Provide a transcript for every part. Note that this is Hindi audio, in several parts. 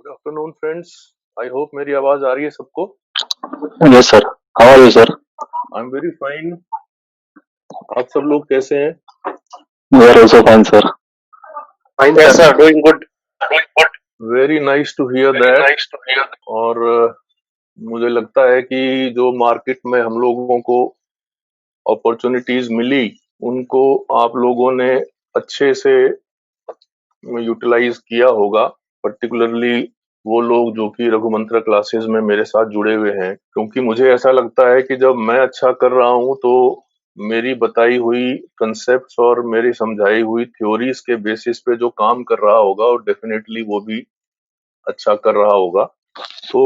Good afternoon friends. I hope मेरी आवाज आ रही है सबको। Yes, sir. How are you, sir? I am very fine. आप सब लोग कैसे हैं? We are also fine, sir. Fine, yes, sir. Doing good. Very nice to hear that. और मुझे लगता है कि जो मार्केट में हम लोगों को अपॉर्चुनिटीज मिली उनको आप लोगों ने अच्छे से यूटिलाइज किया होगा, पर्टिकुलरली वो लोग जो कि रघुमंत्र क्लासेस में मेरे साथ जुड़े हुए हैं। क्योंकि मुझे ऐसा लगता है कि जब मैं अच्छा कर रहा हूँ तो मेरी बताई हुई कंसेप्ट्स और मेरी समझाई हुई थ्योरीज के बेसिस पे जो काम कर रहा होगा और डेफिनेटली वो भी अच्छा कर रहा होगा। तो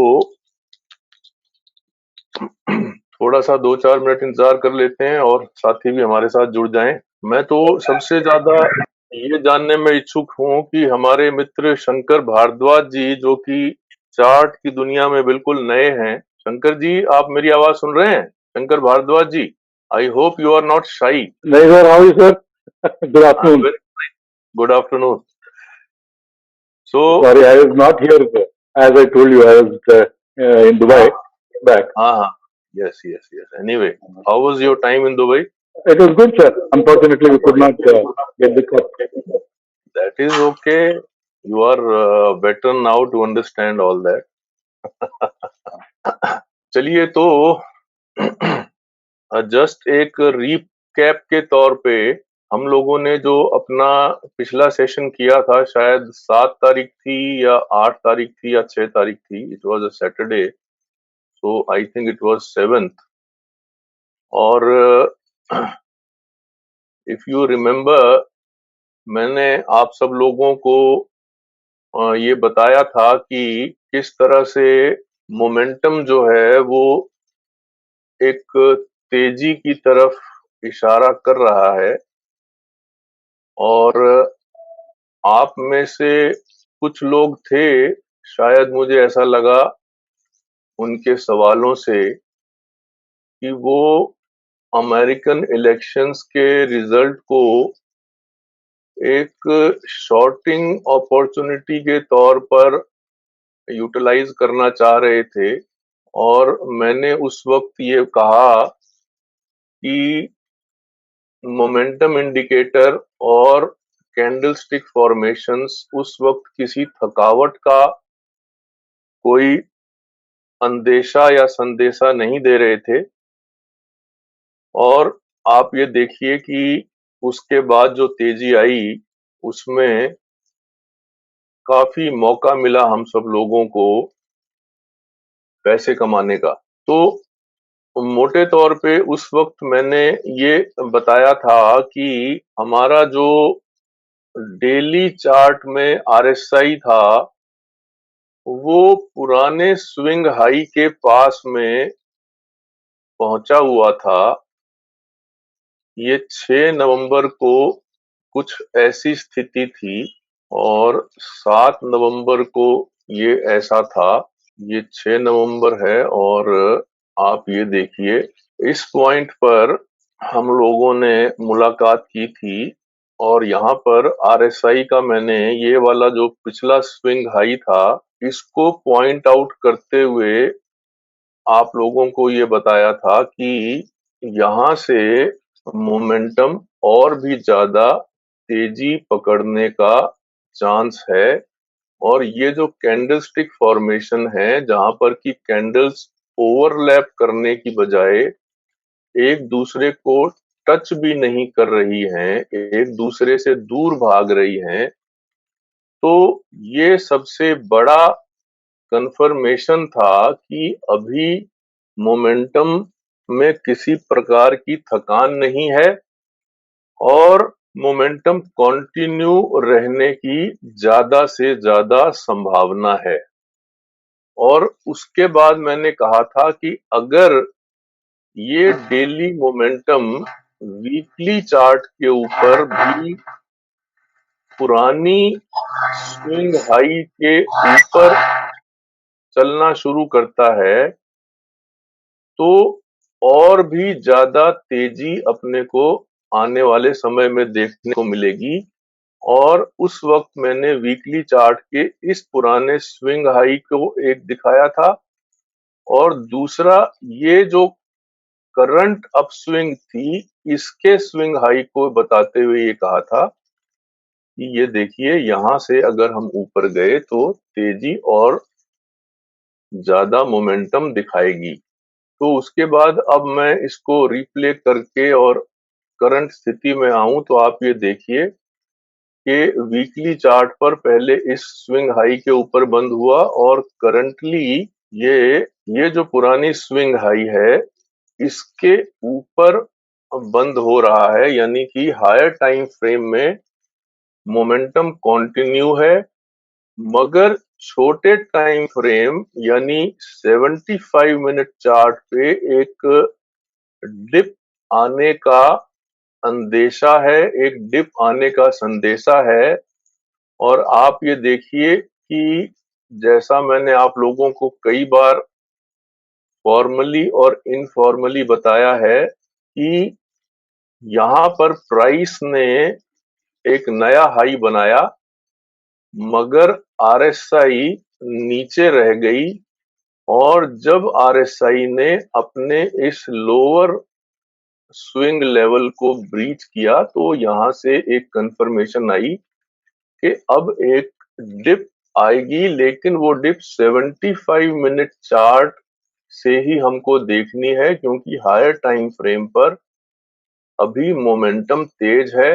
थोड़ा सा 2-4 मिनट इंतजार कर लेते हैं और साथी भी हमारे साथ जुड़ जाएं। मैं तो सबसे ज्यादा ये जानने में इच्छुक हूँ कि हमारे मित्र शंकर भारद्वाज जी, जो कि चार्ट की दुनिया में बिल्कुल नए हैं। शंकर जी, आप मेरी आवाज सुन रहे हैं? Shankar Bhardwaj ji, I hope you are not shy. नहीं sir, how sir? Good afternoon. Good afternoon. So Sorry, I was not here. As I told you, I was in Dubai. Back. हाँ, yes. Anyway, how was your time in Dubai? It was good, sir. Unfortunately, we could not get the cup. That is okay. You are better now to understand all that. चलिए, तो जस्ट एक रीकैप के तौर पे हम लोगों ने जो अपना पिछला सेशन किया था, शायद 7 तारीख थी या 8 तारीख थी या 6 तारीख थी। It was a Saturday, so I think it was 7th। और इफ यू रिमेम्बर, मैंने आप सब लोगों को ये बताया था कि किस तरह से मोमेंटम जो है वो एक तेजी की तरफ इशारा कर रहा है। और आप में से कुछ लोग थे, शायद मुझे ऐसा लगा उनके सवालों से, कि वो अमेरिकन इलेक्शंस के रिजल्ट को एक शॉर्टिंग अपॉर्चुनिटी के तौर पर यूटिलाइज करना चाह रहे थे। और मैंने उस वक्त ये कहा कि मोमेंटम इंडिकेटर और कैंडलस्टिक फॉर्मेशंस उस वक्त किसी थकावट का कोई अंदेशा या संदेशा नहीं दे रहे थे। और आप ये देखिए कि उसके बाद जो तेजी आई उसमें काफी मौका मिला हम सब लोगों को पैसे कमाने का। तो मोटे तौर पे उस वक्त मैंने ये बताया था कि हमारा जो डेली चार्ट में आरएसआई था वो पुराने स्विंग हाई के पास में पहुंचा हुआ था। ये 6 नवंबर को कुछ ऐसी स्थिति थी और 7 नवंबर को ये ऐसा था। ये 6 नवंबर है और आप ये देखिए, इस पॉइंट पर हम लोगों ने मुलाकात की थी और यहाँ पर आरएसआई का मैंने ये वाला जो पिछला स्विंग हाई था इसको पॉइंट आउट करते हुए आप लोगों को ये बताया था कि यहाँ से मोमेंटम और भी ज्यादा तेजी पकड़ने का चांस है। और ये जो कैंडलस्टिक फॉर्मेशन है जहां पर कि कैंडल्स ओवरलैप करने की बजाय एक दूसरे को टच भी नहीं कर रही हैं, एक दूसरे से दूर भाग रही हैं, तो ये सबसे बड़ा कंफर्मेशन था कि अभी मोमेंटम में किसी प्रकार की थकान नहीं है और मोमेंटम कंटिन्यू रहने की ज्यादा से ज्यादा संभावना है। और उसके बाद मैंने कहा था कि अगर ये डेली मोमेंटम वीकली चार्ट के ऊपर भी पुरानी स्विंग हाई के ऊपर चलना शुरू करता है तो और भी ज्यादा तेजी अपने को आने वाले समय में देखने को मिलेगी। और उस वक्त मैंने वीकली चार्ट के इस पुराने स्विंग हाई को एक दिखाया था और दूसरा ये जो करंट अपस्विंग थी इसके स्विंग हाई को बताते हुए ये कहा था कि ये देखिए यहाँ से अगर हम ऊपर गए तो तेजी और ज्यादा मोमेंटम दिखाएगी। तो उसके बाद अब मैं इसको रिप्ले करके और करंट स्थिति में आऊं तो आप ये देखिए कि वीकली चार्ट पर पहले इस स्विंग हाई के ऊपर बंद हुआ और करंटली ये जो पुरानी स्विंग हाई है इसके ऊपर बंद हो रहा है, यानी कि हायर टाइम फ्रेम में मोमेंटम कंटिन्यू है, मगर छोटे टाइम फ्रेम यानी 75 मिनट चार्ट पे एक डिप आने का अंदेशा है, एक डिप आने का संदेशा है। और आप ये देखिए कि जैसा मैंने आप लोगों को कई बार फॉर्मली और इनफॉर्मली बताया है कि यहाँ पर प्राइस ने एक नया हाई बनाया मगर आरएसआई नीचे रह गई और जब आरएसआई ने अपने इस लोअर स्विंग लेवल को ब्रीच किया तो यहाँ से एक कंफर्मेशन आई कि अब एक डिप आएगी, लेकिन वो डिप 75 मिनट चार्ट से ही हमको देखनी है क्योंकि हायर टाइम फ्रेम पर अभी मोमेंटम तेज है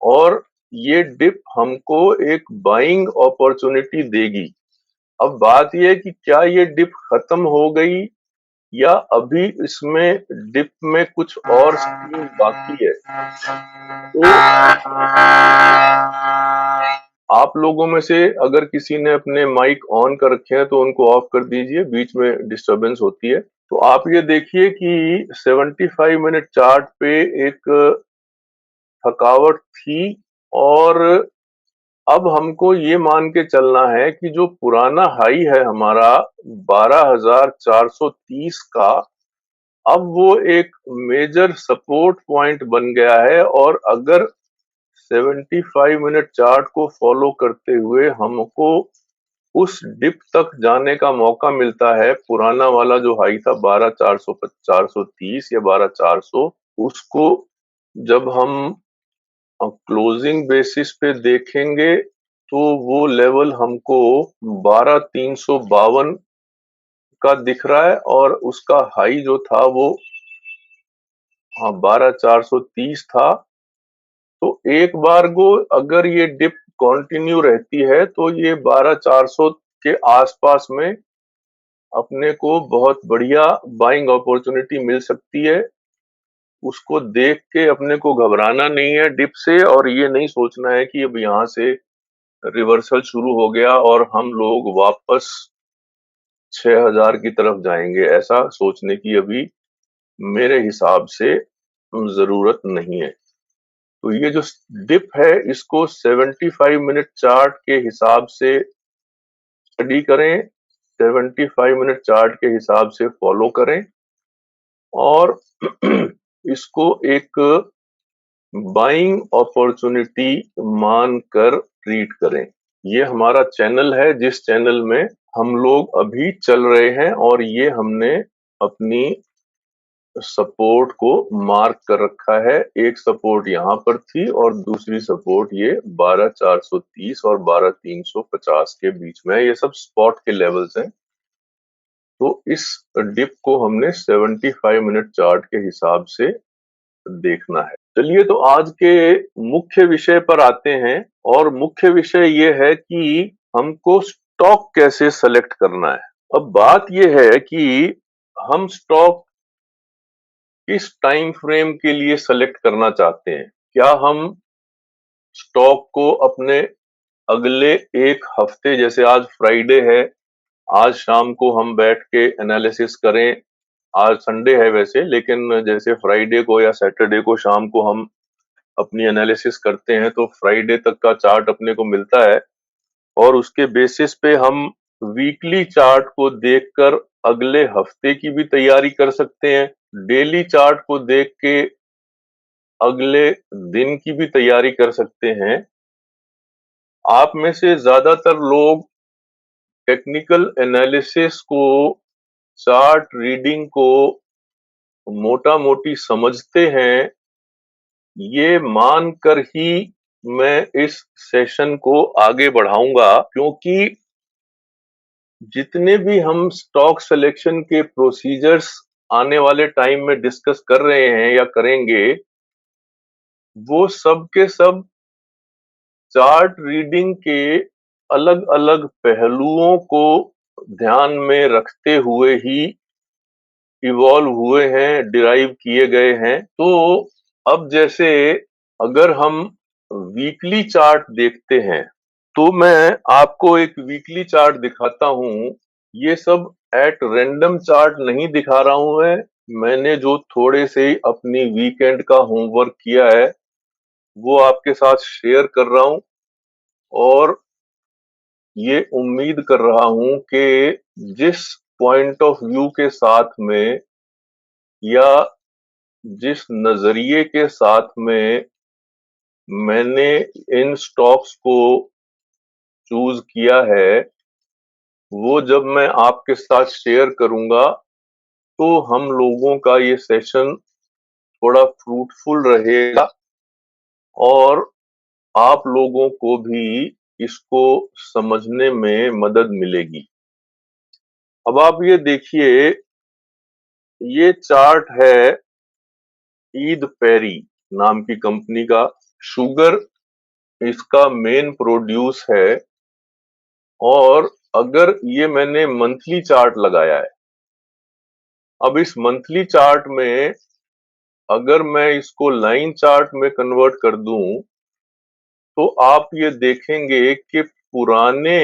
और ये डिप हमको एक बाइंग अपॉर्चुनिटी देगी। अब बात यह है कि क्या ये डिप खत्म हो गई या अभी इसमें डिप में कुछ और स्कीम बाकी है। तो आप लोगों में से अगर किसी ने अपने माइक ऑन कर रखे हैं तो उनको ऑफ कर दीजिए, बीच में डिस्टरबेंस होती है। तो आप ये देखिए कि 75 मिनट चार्ट पे एक थकावट थी और अब हमको ये मान के चलना है कि जो पुराना हाई है हमारा 12,430 का, अब वो एक मेजर सपोर्ट पॉइंट बन गया है और अगर 75 मिनट चार्ट को फॉलो करते हुए हमको उस डिप तक जाने का मौका मिलता है, पुराना वाला जो हाई था 12,430 या 12,400, उसको जब हम क्लोजिंग बेसिस पे देखेंगे तो वो लेवल हमको 12,352 का दिख रहा है और उसका हाई जो था वो 12,430 था। तो एक बार को अगर ये डिप कंटिन्यू रहती है तो ये 12,400 के आसपास में अपने को बहुत बढ़िया बाइंग अपॉर्चुनिटी मिल सकती है। उसको देख के अपने को घबराना नहीं है डिप से और ये नहीं सोचना है कि अब यहाँ से रिवर्सल शुरू हो गया और हम लोग वापस 6,000 की तरफ जाएंगे। ऐसा सोचने की अभी मेरे हिसाब से जरूरत नहीं है। तो ये जो डिप है इसको 75 मिनट चार्ट के हिसाब से स्टडी करें, 75 मिनट चार्ट के हिसाब से फॉलो करें और इसको एक बाइंग अपॉर्चुनिटी मानकर ट्रीट करें। ये हमारा चैनल है जिस चैनल में हम लोग अभी चल रहे हैं और ये हमने अपनी सपोर्ट को मार्क कर रखा है। एक सपोर्ट यहाँ पर थी और दूसरी सपोर्ट ये 12,430 और 12,350 के बीच में है। ये सब स्पॉट के लेवल्स हैं। तो इस डिप को हमने 75 मिनट चार्ट के हिसाब से देखना है। चलिए तो आज के मुख्य विषय पर आते हैं और मुख्य विषय ये है कि हमको स्टॉक कैसे सेलेक्ट करना है। अब बात ये है कि हम स्टॉक किस टाइम फ्रेम के लिए सेलेक्ट करना चाहते हैं। क्या हम स्टॉक को अपने अगले एक हफ्ते, जैसे आज फ्राइडे है, आज शाम को हम बैठ के एनालिसिस करें। आज संडे है वैसे, लेकिन जैसे फ्राइडे को या सैटरडे को शाम को हम अपनी एनालिसिस करते हैं तो फ्राइडे तक का चार्ट अपने को मिलता है और उसके बेसिस पे हम वीकली चार्ट को देखकर अगले हफ्ते की भी तैयारी कर सकते हैं। डेली चार्ट को देख के अगले दिन की भी तैयारी कर सकते हैं। आप में से ज्यादातर लोग टेक्निकल एनालिसिस को, चार्ट रीडिंग को मोटा मोटी समझते हैं, ये मानकर ही मैं इस सेशन को आगे बढ़ाऊंगा, क्योंकि जितने भी हम स्टॉक सिलेक्शन के प्रोसीजर्स आने वाले टाइम में डिस्कस कर रहे हैं या करेंगे, वो सब के सब चार्ट रीडिंग के अलग अलग पहलुओं को ध्यान में रखते हुए ही इवॉल्व हुए हैं, डिराइव किए गए हैं। तो अब जैसे अगर हम वीकली चार्ट देखते हैं, तो मैं आपको एक वीकली चार्ट दिखाता हूं। ये सब एट रैंडम चार्ट नहीं दिखा रहा हूं मैंने जो थोड़े से अपनी वीकेंड का होमवर्क किया है वो आपके साथ शेयर कर रहा हूं, और ये उम्मीद कर रहा हूं कि जिस पॉइंट ऑफ व्यू के साथ में या जिस नजरिए के साथ में मैंने इन स्टॉक्स को चूज किया है, वो जब मैं आपके साथ शेयर करूंगा तो हम लोगों का ये सेशन थोड़ा फ्रूटफुल रहेगा और आप लोगों को भी इसको समझने में मदद मिलेगी। अब आप ये देखिए, ये चार्ट है ईद पेरी नाम की कंपनी का। शुगर इसका मेन प्रोड्यूस है, और अगर ये मैंने मंथली चार्ट लगाया है, अब इस मंथली चार्ट में अगर मैं इसको लाइन चार्ट में कन्वर्ट कर दूं, तो आप ये देखेंगे कि पुराने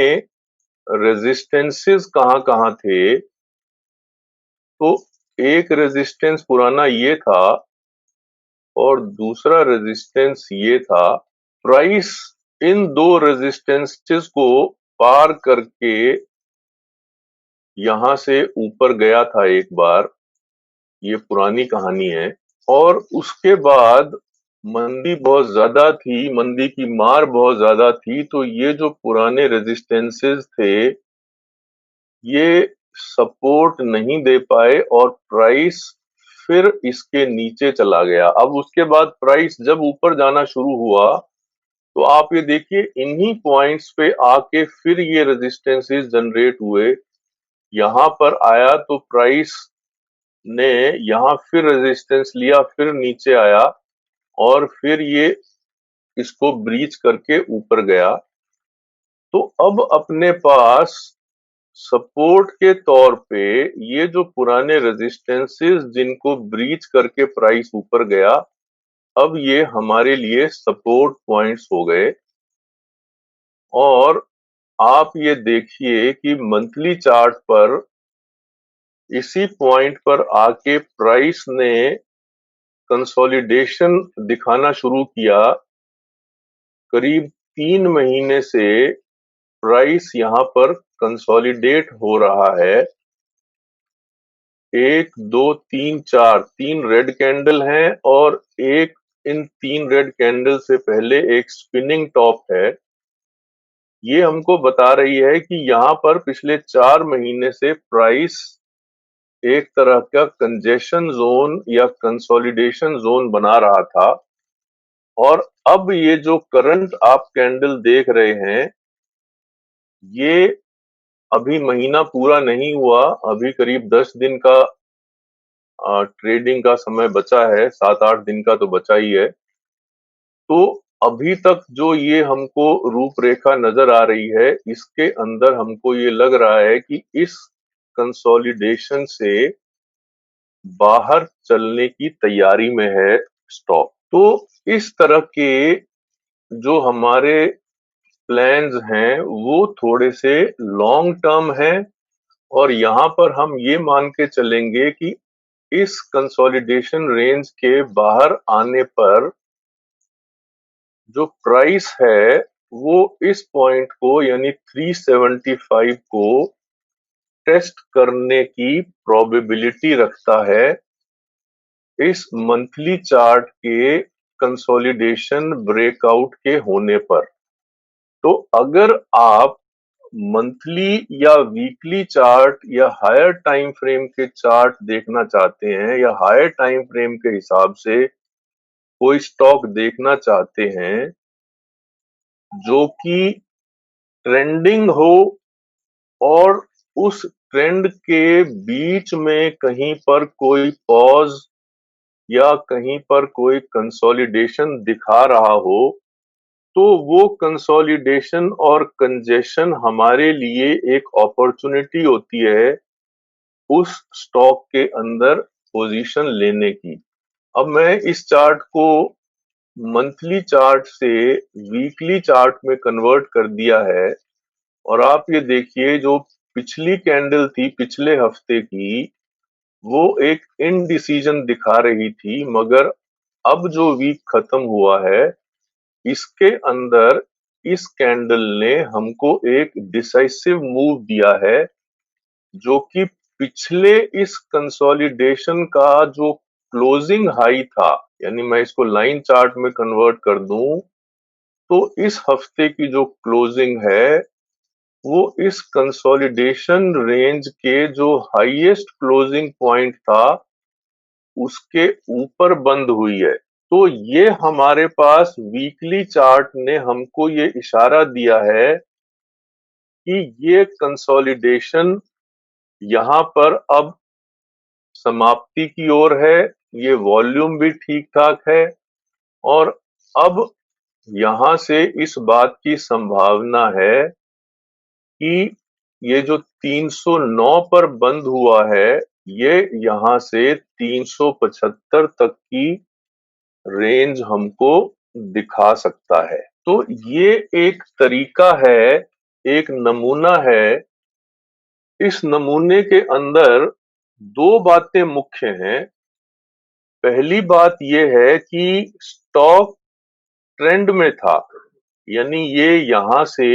रेजिस्टेंसेस कहां थे। तो एक रेजिस्टेंस पुराना ये था और दूसरा रेजिस्टेंस ये था। प्राइस इन दो रेजिस्टेंसेस को पार करके यहां से ऊपर गया था एक बार, ये पुरानी कहानी है। और उसके बाद मंदी बहुत ज्यादा थी, मंदी की मार बहुत ज्यादा थी, तो ये जो पुराने रेजिस्टेंसेस थे ये सपोर्ट नहीं दे पाए और प्राइस फिर इसके नीचे चला गया। अब उसके बाद प्राइस जब ऊपर जाना शुरू हुआ, तो आप ये देखिए इन्हीं पॉइंट्स पे आके फिर ये रेजिस्टेंसेस जनरेट हुए, यहां पर आया तो प्राइस ने यहां फिर रेजिस्टेंस लिया, फिर नीचे आया और फिर ये इसको ब्रीच करके ऊपर गया। तो अब अपने पास सपोर्ट के तौर पे ये जो पुराने रेजिस्टेंसेस जिनको ब्रीच करके प्राइस ऊपर गया, अब ये हमारे लिए सपोर्ट पॉइंट्स हो गए। और आप ये देखिए कि मंथली चार्ट पर इसी पॉइंट पर आके प्राइस ने कंसोलिडेशन दिखाना शुरू किया। करीब 3 महीने से प्राइस यहां पर कंसोलिडेट हो रहा है। 1 2 3 4 3 रेड कैंडल हैं और एक इन 3 रेड कैंडल से पहले एक स्पिनिंग टॉप है। ये हमको बता रही है कि यहाँ पर पिछले 4 महीने से प्राइस एक तरह का कंजेशन जोन या कंसोलिडेशन जोन बना रहा था, और अब ये जो करंट आप कैंडल देख रहे हैं, ये अभी महीना पूरा नहीं हुआ, अभी करीब 10 दिन का ट्रेडिंग का समय बचा है, 7-8 दिन का तो बचा ही है। तो अभी तक जो ये हमको रूपरेखा नजर आ रही है, इसके अंदर हमको ये लग रहा है कि इस कंसोलिडेशन से बाहर चलने की तैयारी में है स्टॉक। तो इस तरह के जो हमारे प्लान्स हैं वो थोड़े से लॉन्ग टर्म हैं, और यहाँ पर हम ये मान के चलेंगे कि इस कंसोलिडेशन रेंज के बाहर आने पर जो प्राइस है वो इस पॉइंट को यानी 375 को टेस्ट करने की प्रोबेबिलिटी रखता है इस मंथली चार्ट के कंसोलिडेशन ब्रेकआउट के होने पर। तो अगर आप मंथली या वीकली चार्ट या हायर टाइम फ्रेम के चार्ट देखना चाहते हैं या हायर टाइम फ्रेम के हिसाब से कोई स्टॉक देखना चाहते हैं जो कि ट्रेंडिंग हो और उस ट्रेंड के बीच में कहीं पर कोई पॉज या कहीं पर कोई कंसोलिडेशन दिखा रहा हो, तो वो कंसोलिडेशन और कंजेशन हमारे लिए एक अपॉर्चुनिटी होती है उस स्टॉक के अंदर पोजीशन लेने की। अब मैं इस चार्ट को मंथली चार्ट से वीकली चार्ट में कन्वर्ट कर दिया है और आप ये देखिए जो पिछली कैंडल थी पिछले हफ्ते की, वो एक इनडिसीजन दिखा रही थी, मगर अब जो वीक खत्म हुआ है इसके अंदर इस कैंडल ने हमको एक डिसाइसिव मूव दिया है, जो कि पिछले इस कंसोलिडेशन का जो क्लोजिंग हाई था, यानी मैं इसको लाइन चार्ट में कन्वर्ट कर दूं तो इस हफ्ते की जो क्लोजिंग है वो इस कंसोलिडेशन रेंज के जो हाईएस्ट क्लोजिंग पॉइंट था उसके ऊपर बंद हुई है। तो ये हमारे पास वीकली चार्ट ने हमको ये इशारा दिया है कि ये कंसोलिडेशन यहाँ पर अब समाप्ति की ओर है, ये वॉल्यूम भी ठीक ठाक है और अब यहाँ से इस बात की संभावना है कि ये जो 309 पर बंद हुआ है ये यहाँ से 375 तक की रेंज हमको दिखा सकता है। तो ये एक तरीका है, एक नमूना है। इस नमूने के अंदर दो बातें मुख्य हैं। पहली बात ये है कि स्टॉक ट्रेंड में था, यानी ये यहाँ से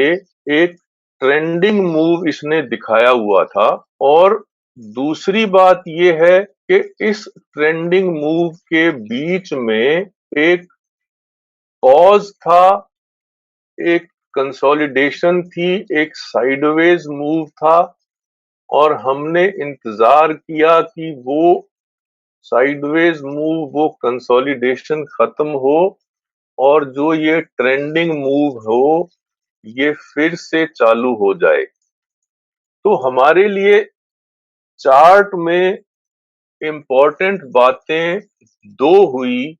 एक ट्रेंडिंग मूव इसने दिखाया हुआ था, और दूसरी बात ये है कि इस ट्रेंडिंग मूव के बीच में एक पॉज था, एक कंसोलिडेशन थी, एक साइडवेज मूव था और हमने इंतजार किया कि वो साइडवेज मूव, वो कंसोलिडेशन खत्म हो और जो ये ट्रेंडिंग मूव हो ये फिर से चालू हो जाए। तो हमारे लिए चार्ट में इम्पोर्टेंट बातें दो हुई,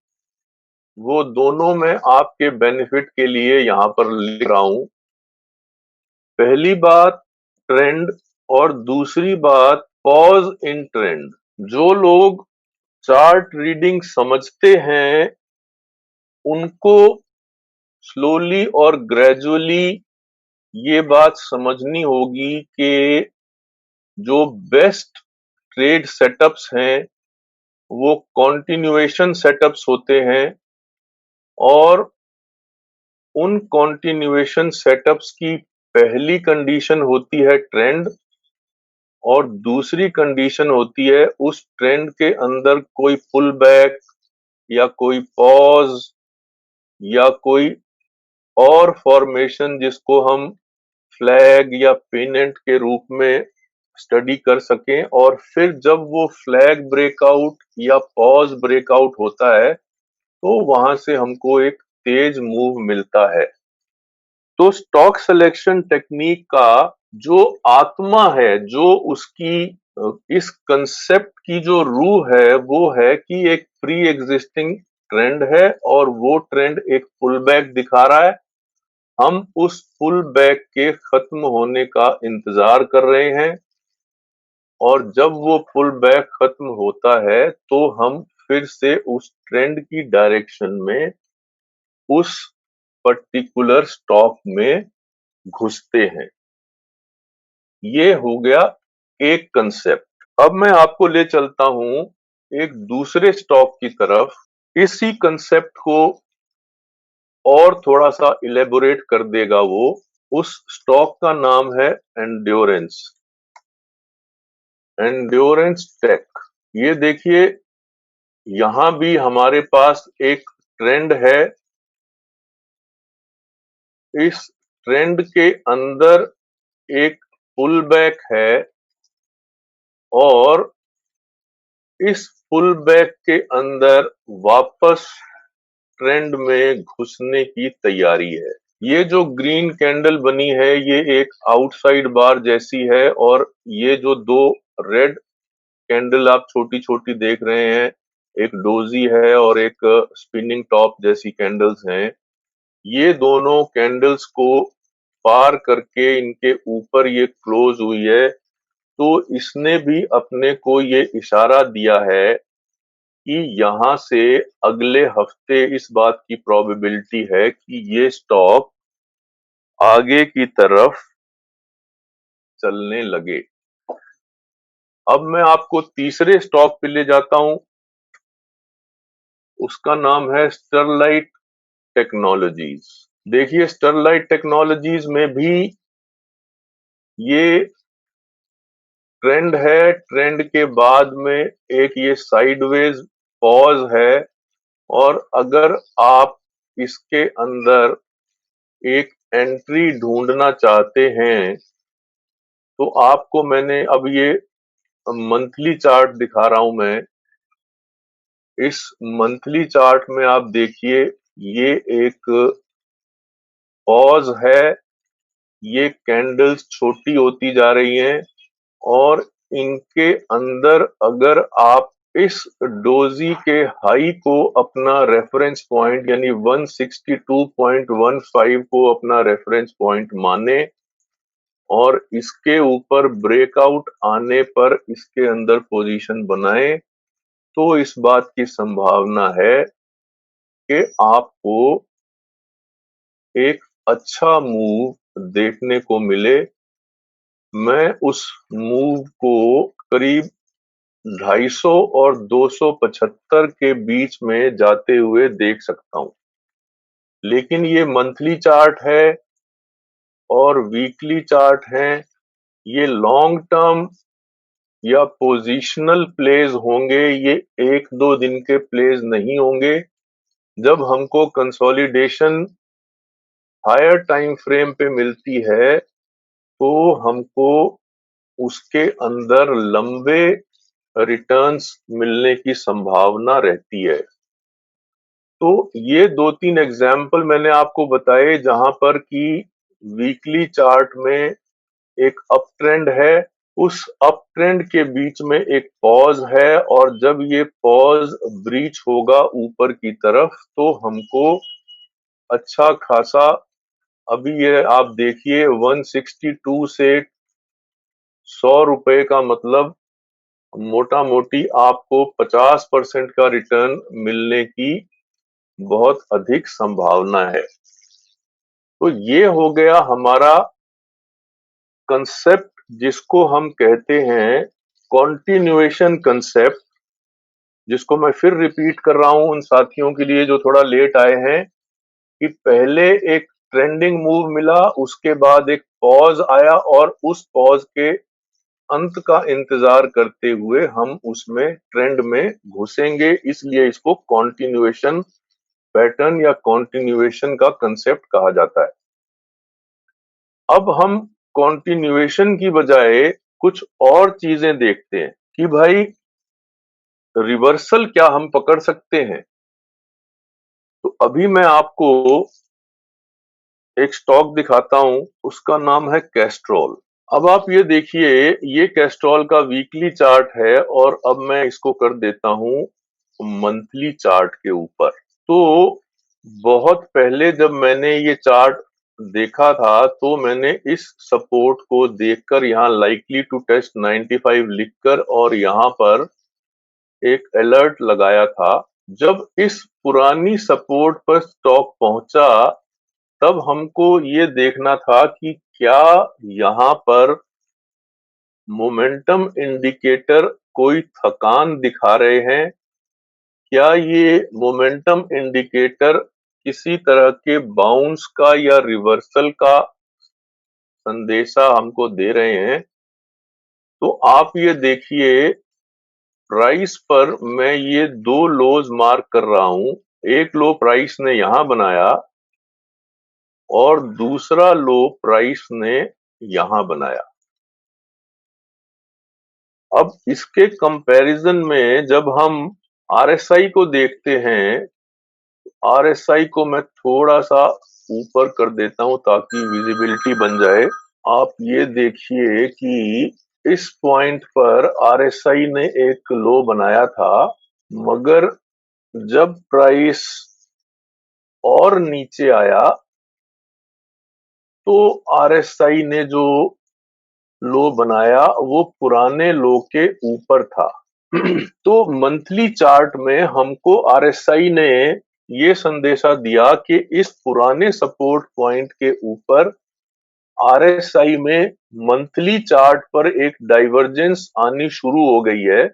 वो दोनों मैं आपके बेनिफिट के लिए यहाँ पर लिख रहा हूं। पहली बात ट्रेंड और दूसरी बात पॉज इन ट्रेंड। जो लोग चार्ट रीडिंग समझते हैं उनको स्लोली और ग्रेजुअली ये बात समझनी होगी कि जो बेस्ट ट्रेड सेटअप्स हैं वो कंटिन्यूएशन सेटअप्स होते हैं और उन कंटिन्यूएशन सेटअप्स की पहली कंडीशन होती है ट्रेंड और दूसरी कंडीशन होती है उस ट्रेंड के अंदर कोई पुल बैक या कोई पॉज या कोई और फॉर्मेशन जिसको हम फ्लैग या पेनेंट के रूप में स्टडी कर सकें, और फिर जब वो फ्लैग ब्रेकआउट या पॉज ब्रेकआउट होता है तो वहां से हमको एक तेज मूव मिलता है। तो स्टॉक सिलेक्शन टेक्निक का जो आत्मा है, जो उसकी इस कंसेप्ट की जो रूह है वो है कि एक प्री एग्जिस्टिंग ट्रेंड है और वो ट्रेंड एक पुल बैक दिखा रहा है। हम उस पुल बैक के खत्म होने का इंतजार कर रहे हैं और जब वो पुल बैक खत्म होता है तो हम फिर से उस ट्रेंड की डायरेक्शन में उस पर्टिकुलर स्टॉक में घुसते हैं। ये हो गया एक कंसेप्ट। अब मैं आपको ले चलता हूं एक दूसरे स्टॉक की तरफ। इसी कंसेप्ट को और थोड़ा सा इलेबोरेट कर देगा वो। उस स्टॉक का नाम है एंड्योरेंस, एंड्योरेंस टेक। ये देखिए यहां भी हमारे पास एक ट्रेंड है। इस ट्रेंड के अंदर एक पुल बैक है और इस पुल बैक के अंदर वापस ट्रेंड में घुसने की तैयारी है। ये जो ग्रीन कैंडल बनी है ये एक आउटसाइड बार जैसी है और ये जो दो रेड कैंडल आप छोटी छोटी देख रहे हैं, एक डोजी है और एक स्पिनिंग टॉप जैसी कैंडल्स हैं। ये दोनों कैंडल्स को पार करके इनके ऊपर ये क्लोज हुई है, तो इसने भी अपने को ये इशारा दिया है कि यहाँ से अगले हफ्ते इस बात की प्रोबेबिलिटी है कि ये स्टॉक आगे की तरफ चलने लगे। अब मैं आपको तीसरे स्टॉक पे ले जाता हूं, उसका नाम है स्टरलाइट टेक्नोलॉजीज। देखिए स्टरलाइट टेक्नोलॉजीज में भी ये ट्रेंड है, ट्रेंड के बाद में एक ये साइडवेज पॉज है और अगर आप इसके अंदर एक एंट्री ढूंढना चाहते हैं तो आपको मैंने अब ये मंथली चार्ट दिखा रहा हूं मैं। इस मंथली चार्ट में आप देखिए ये एक पॉज है, ये कैंडल्स छोटी होती जा रही हैं और इनके अंदर अगर आप इस डोजी के हाई को अपना रेफरेंस पॉइंट यानी 162.15 को अपना रेफरेंस पॉइंट माने और इसके ऊपर ब्रेकआउट आने पर इसके अंदर पोजीशन बनाएं तो इस बात की संभावना है कि आपको एक अच्छा मूव देखने को मिले। मैं उस मूव को करीब 250 और 275 के बीच में जाते हुए देख सकता हूं, लेकिन ये मंथली चार्ट है और वीकली चार्ट है। ये लॉन्ग टर्म या पोजीशनल प्लेज होंगे, ये एक दो दिन के प्लेज नहीं होंगे। जब हमको कंसोलिडेशन हायर टाइम फ्रेम पे मिलती है तो हमको उसके अंदर लंबे रिटर्न्स मिलने की संभावना रहती है। तो ये दो तीन एग्जाम्पल मैंने आपको बताए जहां पर कि वीकली चार्ट में एक अप ट्रेंड है, उस अप ट्रेंड के बीच में एक पॉज है और जब ये पॉज ब्रीच होगा ऊपर की तरफ तो हमको अच्छा खासा, अभी ये आप देखिए 162 से 100 रुपए का मतलब मोटा मोटी आपको 50% का रिटर्न मिलने की बहुत अधिक संभावना है। तो ये हो गया हमारा कंसेप्ट जिसको हम कहते हैं कॉन्टिन्यूएशन कंसेप्ट, जिसको मैं फिर रिपीट कर रहा हूं उन साथियों के लिए जो थोड़ा लेट आए हैं कि पहले एक ट्रेंडिंग मूव मिला, उसके बाद एक पॉज आया और उस पॉज के अंत का इंतजार करते हुए हम उसमें ट्रेंड में घुसेंगे, इसलिए इसको कॉन्टिन्यूएशन पैटर्न या कॉन्टिन्यूएशन का कंसेप्ट कहा जाता है। अब हम कॉन्टिन्यूएशन की बजाय कुछ और चीजें देखते हैं कि भाई रिवर्सल क्या हम पकड़ सकते हैं। तो अभी मैं आपको एक स्टॉक दिखाता हूं, उसका नाम है कैस्ट्रॉल। अब आप ये देखिए ये कैस्ट्रॉल का वीकली चार्ट है और अब मैं इसको कर देता हूं मंथली चार्ट के ऊपर। तो बहुत पहले जब मैंने ये चार्ट देखा था तो मैंने इस सपोर्ट को देखकर यहाँ लाइकली टू टेस्ट 95 लिखकर और यहाँ पर एक अलर्ट लगाया था। जब इस पुरानी सपोर्ट पर स्टॉक पहुंचा तब हमको ये देखना था कि क्या यहाँ पर मोमेंटम इंडिकेटर कोई थकान दिखा रहे हैं, क्या ये मोमेंटम इंडिकेटर किसी तरह के बाउंस का या रिवर्सल का संदेशा हमको दे रहे हैं। तो आप ये देखिए प्राइस पर मैं ये दो लोज मार्क कर रहा हूं। एक लो प्राइस ने यहां बनाया और दूसरा लो प्राइस ने यहां बनाया। अब इसके कंपैरिजन में जब हम RSI को देखते हैं, RSI को मैं थोड़ा सा ऊपर कर देता हूं ताकि विजिबिलिटी बन जाए। आप ये देखिए कि इस पॉइंट पर RSI ने एक लो बनाया था, मगर जब प्राइस और नीचे आया तो RSI ने जो लो बनाया वो पुराने लो के ऊपर था। तो मंथली चार्ट में हमको RSI ने ये संदेशा दिया कि इस पुराने सपोर्ट पॉइंट के ऊपर RSI में मंथली चार्ट पर एक डाइवर्जेंस आनी शुरू हो गई है,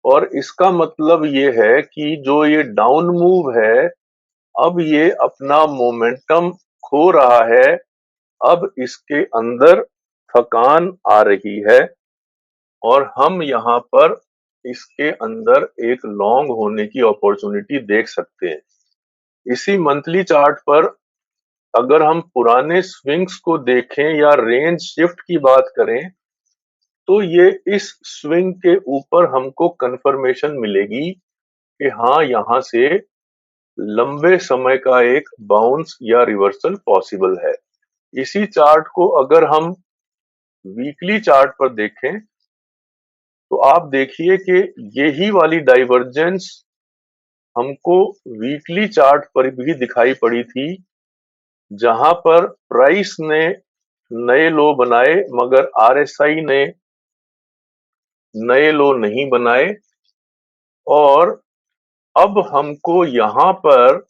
और इसका मतलब ये है कि जो ये डाउन मूव है अब ये अपना मोमेंटम खो रहा है। अब इसके अंदर थकान आ रही है और हम यहाँ पर इसके अंदर एक लॉन्ग होने की अपॉर्चुनिटी देख सकते हैं। इसी मंथली चार्ट पर अगर हम पुराने स्विंग्स को देखें या रेंज शिफ्ट की बात करें तो ये इस स्विंग के ऊपर हमको कंफर्मेशन मिलेगी कि हाँ, यहाँ से लंबे समय का एक बाउंस या रिवर्सल पॉसिबल है। इसी चार्ट को अगर हम वीकली चार्ट पर देखें तो आप देखिए कि यही वाली डाइवर्जेंस हमको वीकली चार्ट पर भी दिखाई पड़ी थी, जहां पर प्राइस ने नए लो बनाए मगर RSI ने नए लो नहीं बनाए। और अब हमको यहाँ पर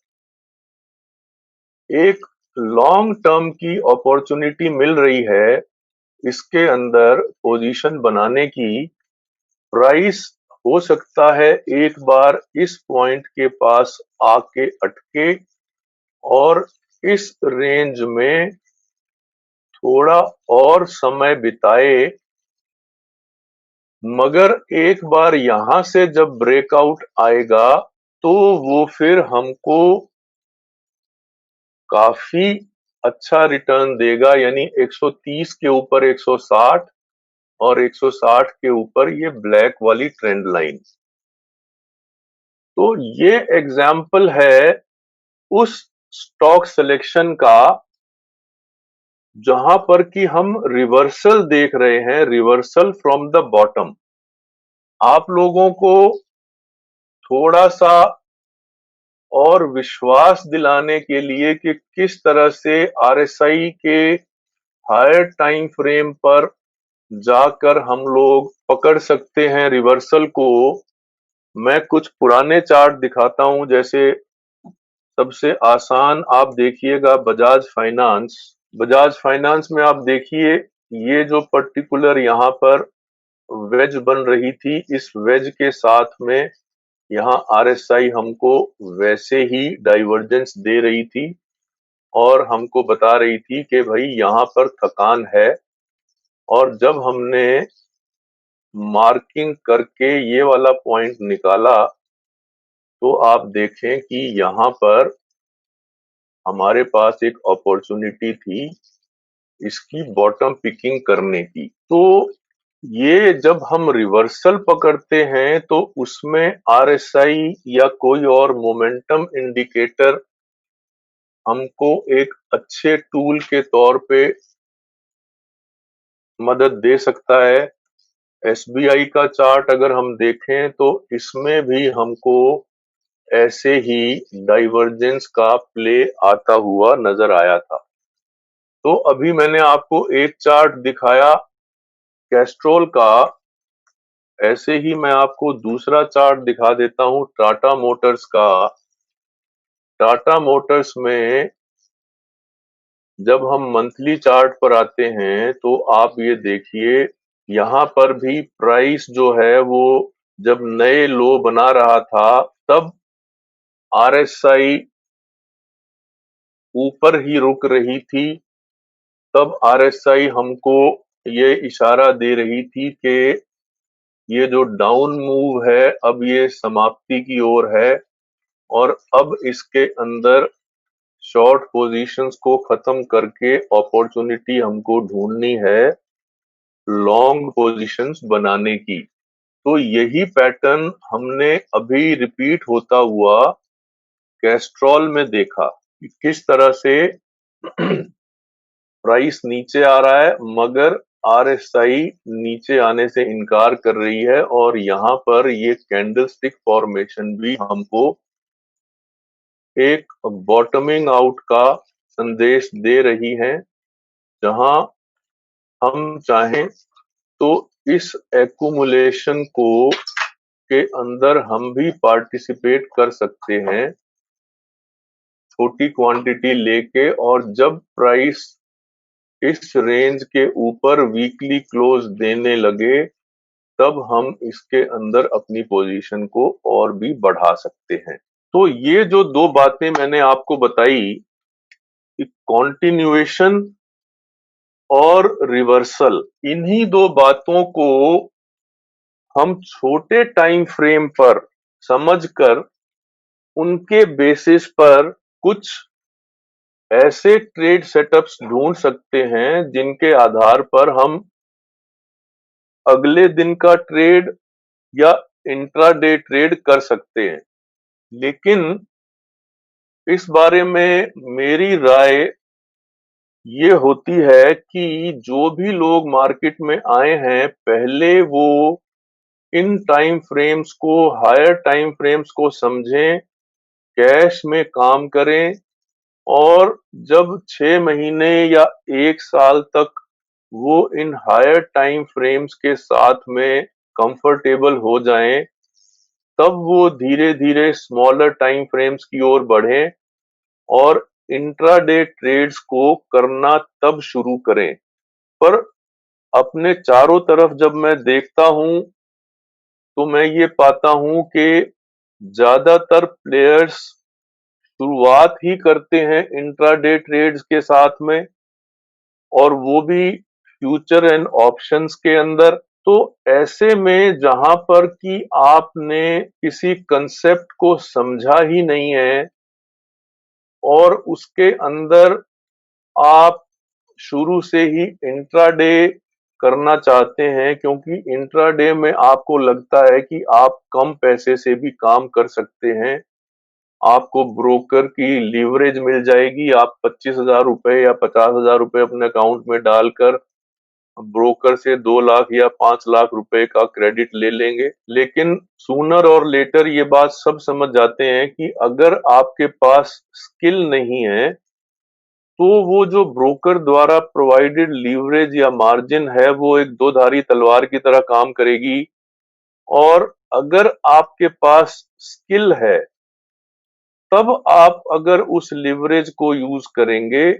एक लॉन्ग टर्म की अपॉर्चुनिटी मिल रही है इसके अंदर पोजीशन बनाने की। प्राइस हो सकता है एक बार इस पॉइंट के पास आके अटके और इस रेंज में थोड़ा और समय बिताए, मगर एक बार यहां से जब ब्रेकआउट आएगा तो वो फिर हमको काफी अच्छा रिटर्न देगा, यानी 130 के ऊपर 160 और 160 के ऊपर ये ब्लैक वाली ट्रेंड लाइन। तो ये एग्जाम्पल है उस स्टॉक सिलेक्शन का जहां पर कि हम रिवर्सल देख रहे हैं, रिवर्सल फ्रॉम द बॉटम। आप लोगों को थोड़ा सा और विश्वास दिलाने के लिए कि किस तरह से RSI के हायर टाइम फ्रेम पर जाकर हम लोग पकड़ सकते हैं रिवर्सल को, मैं कुछ पुराने चार्ट दिखाता हूं। जैसे सबसे आसान आप देखिएगा बजाज फाइनेंस। बजाज फाइनेंस में आप देखिए ये जो पर्टिकुलर यहाँ पर वेज बन रही थी, इस वेज के साथ में यहाँ RSI हमको वैसे ही डाइवर्जेंस दे रही थी और हमको बता रही थी कि भाई यहाँ पर थकान है। और जब हमने मार्किंग करके ये वाला पॉइंट निकाला तो आप देखें कि यहाँ पर हमारे पास एक अपॉर्चुनिटी थी इसकी बॉटम पिकिंग करने की। तो ये जब हम रिवर्सल पकड़ते हैं तो उसमें RSI या कोई और मोमेंटम इंडिकेटर हमको एक अच्छे टूल के तौर पे मदद दे सकता है। SBI का चार्ट अगर हम देखें तो इसमें भी हमको ऐसे ही डाइवर्जेंस का प्ले आता हुआ नजर आया था। तो अभी मैंने आपको एक चार्ट दिखाया कैस्ट्रोल का, ऐसे ही मैं आपको दूसरा चार्ट दिखा देता हूं टाटा मोटर्स का। टाटा मोटर्स में जब हम मंथली चार्ट पर आते हैं तो आप ये देखिए यहाँ पर भी प्राइस जो है वो जब नए लो बना रहा था तब RSI ऊपर ही रुक रही थी। तब RSI हमको ये इशारा दे रही थी कि ये जो डाउन मूव है अब ये समाप्ति की ओर है और अब इसके अंदर शॉर्ट पोजीशंस को खत्म करके अपॉर्चुनिटी हमको ढूंढनी है लॉन्ग पोजीशंस बनाने की। तो यही पैटर्न हमने अभी रिपीट होता हुआ कैस्ट्रॉल में देखा कि किस तरह से प्राइस नीचे आ रहा है मगर आरएसआई नीचे आने से इनकार कर रही है, और यहाँ पर ये कैंडलस्टिक फॉर्मेशन भी हमको एक बॉटमिंग आउट का संदेश दे रही है, जहां हम चाहें तो इस एक्यूमुलेशन को के अंदर हम भी पार्टिसिपेट कर सकते हैं छोटी क्वांटिटी लेके, और जब प्राइस इस रेंज के ऊपर वीकली क्लोज देने लगे तब हम इसके अंदर अपनी पोजीशन को और भी बढ़ा सकते हैं। तो ये जो दो बातें मैंने आपको बताई कि कॉन्टिन्यूएशन और रिवर्सल, इन्हीं दो बातों को हम छोटे टाइम फ्रेम पर समझकर उनके बेसिस पर कुछ ऐसे ट्रेड सेटअप्स ढूंढ सकते हैं जिनके आधार पर हम अगले दिन का ट्रेड या इंट्राडे ट्रेड कर सकते हैं। लेकिन इस बारे में मेरी राय ये होती है कि जो भी लोग मार्केट में आए हैं पहले वो इन टाइम फ्रेम्स को, हायर टाइम फ्रेम्स को समझें, कैश में काम करें, और जब 6 महीने या 1 साल तक वो इन हायर टाइम फ्रेम्स के साथ में कंफर्टेबल हो जाएं, तब वो धीरे धीरे स्मॉलर टाइम फ्रेम्स की ओर बढ़ें और इंट्राडे ट्रेड्स को करना तब शुरू करें। पर अपने चारों तरफ जब मैं देखता हूं तो मैं ये पाता हूं कि ज्यादातर प्लेयर्स शुरुआत ही करते हैं इंट्राडे ट्रेड्स के साथ में, और वो भी फ्यूचर एंड ऑप्शंस के अंदर। तो ऐसे में जहां पर कि आपने किसी कंसेप्ट को समझा ही नहीं है और उसके अंदर आप शुरू से ही इंट्राडे करना चाहते हैं, क्योंकि इंट्राडे में आपको लगता है कि आप कम पैसे से भी काम कर सकते हैं, आपको ब्रोकर की लीवरेज मिल जाएगी, आप 25,000 रुपए या 50,000 रुपए अपने अकाउंट में डालकर ब्रोकर से 2 लाख या 5 लाख रुपए का क्रेडिट ले लेंगे। लेकिन सूनर और लेटर ये बात सब समझ जाते हैं कि अगर आपके पास स्किल नहीं है तो वो जो ब्रोकर द्वारा प्रोवाइडेड लीवरेज या मार्जिन है वो एक दो धारी तलवार की तरह काम करेगी, और अगर आपके पास स्किल है तब आप अगर उस लीवरेज को यूज करेंगे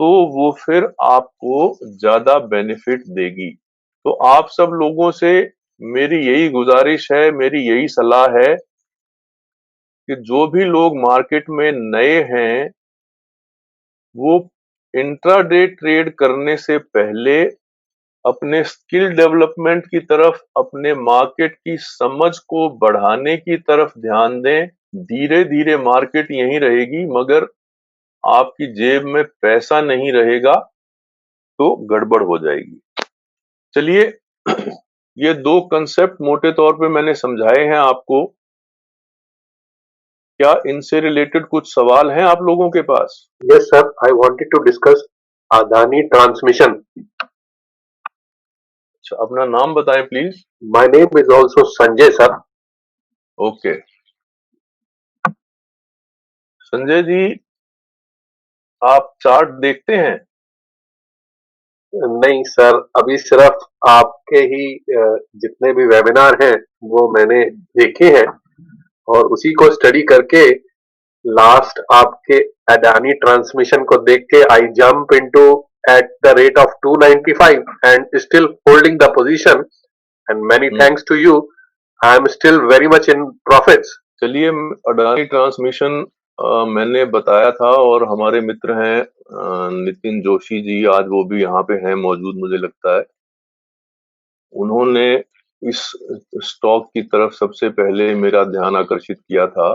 तो वो फिर आपको ज्यादा बेनिफिट देगी। तो आप सब लोगों से मेरी यही गुजारिश है, मेरी यही सलाह है कि जो भी लोग मार्केट में नए हैं वो इंट्राडे ट्रेड करने से पहले अपने स्किल डेवलपमेंट की तरफ, अपने मार्केट की समझ को बढ़ाने की तरफ ध्यान दें। धीरे धीरे मार्केट यहीं रहेगी, मगर आपकी जेब में पैसा नहीं रहेगा तो गड़बड़ हो जाएगी। चलिए, ये दो कंसेप्ट मोटे तौर पे मैंने समझाए हैं आपको। क्या इनसे रिलेटेड कुछ सवाल हैं आप लोगों के पास? Yes, sir. I wanted to discuss Adani Transmission. अच्छा, अपना नाम बताएं please. My name is also Sanjay, sir. Okay, Sanjay ji, आप चार्ट देखते हैं? नहीं सर, अभी सिर्फ आपके ही जितने भी वेबिनार हैं वो मैंने देखे हैं और उसी को स्टडी करके लास्ट आपके अडानी ट्रांसमिशन को देख के I jump into at the rate of 295 and still holding the position, and many thanks to you, I am still very much in profits. चलिए, अडानी ट्रांसमिशन मैंने बताया था, और हमारे मित्र हैं नितिन जोशी जी, आज वो भी यहाँ पे हैं मौजूद मुझे लगता है। उन्होंने इस स्टॉक की तरफ सबसे पहले मेरा ध्यान आकर्षित किया था,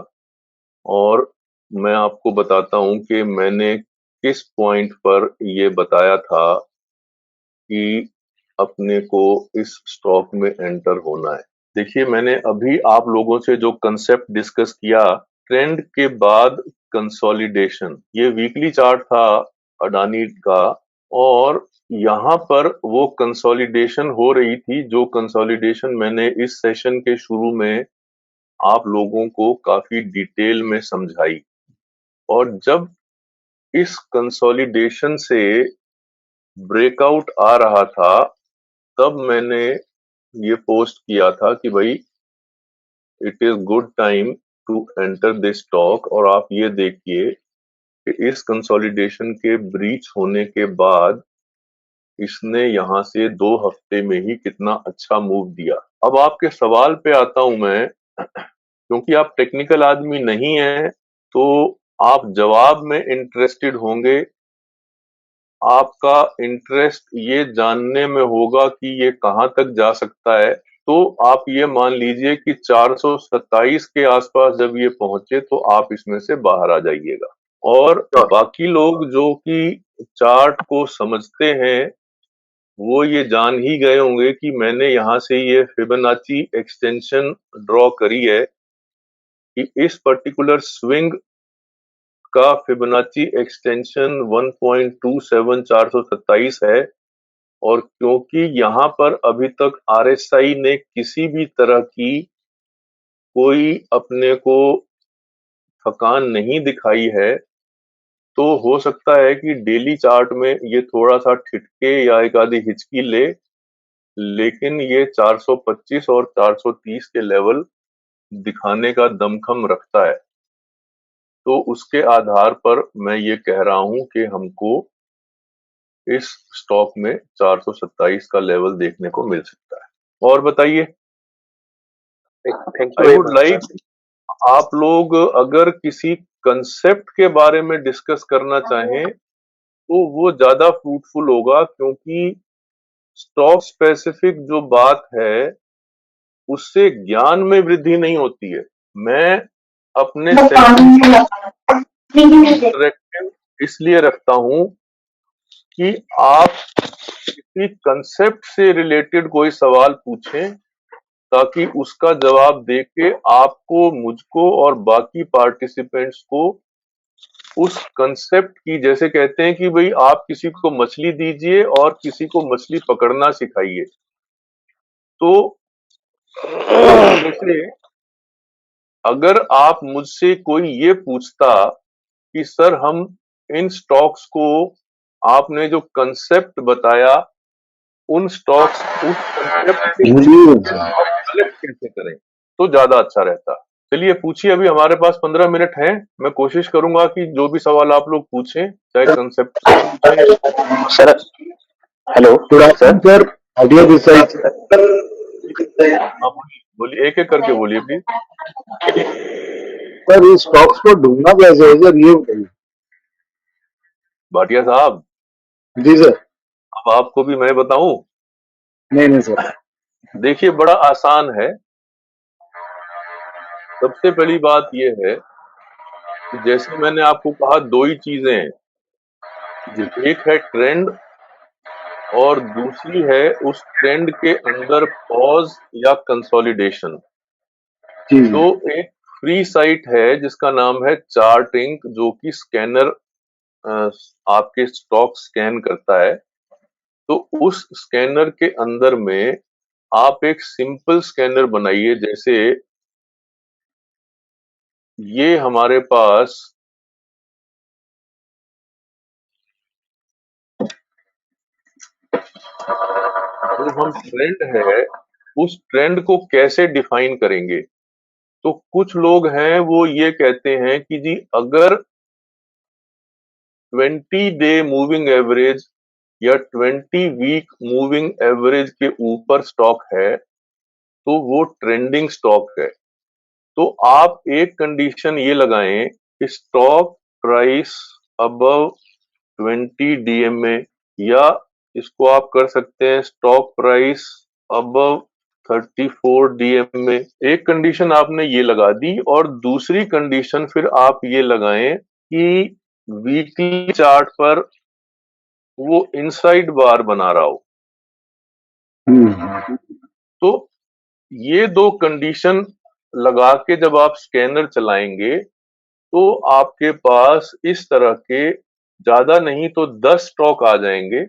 और मैं आपको बताता हूं कि मैंने किस पॉइंट पर ये बताया था कि अपने को इस स्टॉक में एंटर होना है। देखिए, मैंने अभी आप लोगों से जो कंसेप्ट डिस्कस किया, ट्रेंड के बाद कंसोलिडेशन, ये वीकली चार्ट था अडानी का, और यहाँ पर वो कंसोलिडेशन हो रही थी, जो कंसोलिडेशन मैंने इस सेशन के शुरू में आप लोगों को काफी डिटेल में समझाई। और जब इस कंसोलिडेशन से ब्रेकआउट आ रहा था, तब मैंने ये पोस्ट किया था कि भाई it is good time to enter this stock. और आप ये देखिए कि इस कंसोलिडेशन के ब्रीच होने के बाद इसने यहाँ से 2 हफ्ते में ही कितना अच्छा मूव दिया। अब आपके सवाल पे आता हूं मैं, क्योंकि आप टेक्निकल आदमी नहीं हैं, तो आप जवाब में इंटरेस्टेड होंगे। आपका इंटरेस्ट ये जानने में होगा कि ये कहां तक जा सकता है। तो आप ये मान लीजिए कि 427 के आसपास जब ये पहुंचे तो आप इसमें से बाहर आ जाइएगा। और बाकी लोग जो कि चार्ट को समझते हैं, वो ये जान ही गए होंगे कि मैंने यहाँ से ये फिबोनाची एक्सटेंशन ड्रॉ करी है कि इस पर्टिकुलर स्विंग का फिबोनाची एक्सटेंशन 1.27 427 है। और क्योंकि यहाँ पर अभी तक आरएसआई ने किसी भी तरह की कोई अपने को थकान नहीं दिखाई है, तो हो सकता है कि डेली चार्ट में ये थोड़ा सा ठिठके या एक आधी हिचकी ले, लेकिन ये 425 और 430 के लेवल दिखाने का दमखम रखता है। तो उसके आधार पर मैं ये कह रहा हूं कि हमको इस स्टॉक में 427 का लेवल देखने को मिल सकता है। और बताइए, thank you I very would much like sir. आप लोग अगर किसी कंसेप्ट के बारे में डिस्कस करना चाहें तो वो ज्यादा फ्रूटफुल होगा, क्योंकि स्टॉक स्पेसिफिक जो बात है उससे ज्ञान में वृद्धि नहीं होती है। मैं अपने सेशन इंटरेक्टिव इसलिए रखता हूं कि आप किसी कंसेप्ट से रिलेटेड कोई सवाल पूछें, ताकि उसका जवाब देके आपको, मुझको और बाकी पार्टिसिपेंट्स को उस कंसेप्ट की, जैसे कहते हैं कि भाई आप किसी को मछली दीजिए और किसी को मछली पकड़ना सिखाइए। तो जैसे अगर आप मुझसे कोई ये पूछता कि सर हम इन स्टॉक्स को, आपने जो कंसेप्ट बताया, उन स्टॉक्स उस कंसेप्ट से कलेक्ट कैसे करें, तो ज्यादा अच्छा रहता। चलिए पूछिए, अभी हमारे पास 15 मिनट हैं। मैं कोशिश करूंगा कि जो भी सवाल आप लोग पूछें, चाहे कंसेप्ट से पूछें। Sir hello Good sir. afternoon, sir. Audio this side. हाँ बोलिए बोलिए, एक एक करके बोलिए प्लीज। सर इस स्टॉक्स को ढूंढना कैसे है सर, ये बताइए। भाटिया साहब, जी सर। अब आपको भी मैं बताऊं। नहीं नहीं सर। देखिए, बड़ा आसान है। सबसे पहली बात यह है कि जैसे मैंने आपको कहा, 2 ही चीजें हैं। एक है ट्रेंड और दूसरी है उस ट्रेंड के अंदर पॉज या कंसोलिडेशन। जी तो एक फ्री साइट है जिसका नाम है चार्ट इंक, जो कि स्कैनर आपके स्टॉक स्कैन करता है। तो उस स्कैनर के अंदर में आप एक सिंपल स्कैनर बनाइए। जैसे ये हमारे पास जो हम ट्रेंड है, उस ट्रेंड को कैसे डिफाइन करेंगे। तो कुछ लोग हैं वो ये कहते हैं कि जी अगर 20 डे मूविंग एवरेज या 20 वीक मूविंग एवरेज के ऊपर स्टॉक है तो वो ट्रेंडिंग स्टॉक है। तो आप एक कंडीशन ये लगाएं कि स्टॉक प्राइस अबव 20 डीएमए, या इसको आप कर सकते हैं स्टॉक प्राइस अबव 34 DM में एक कंडीशन आपने ये लगा दी, और दूसरी कंडीशन फिर आप ये लगाएं कि वीकली चार्ट पर वो इनसाइड बार बना रहा हो। तो ये दो कंडीशन लगा के जब आप स्कैनर चलाएंगे तो आपके पास इस तरह के ज्यादा नहीं तो 10 स्टॉक आ जाएंगे,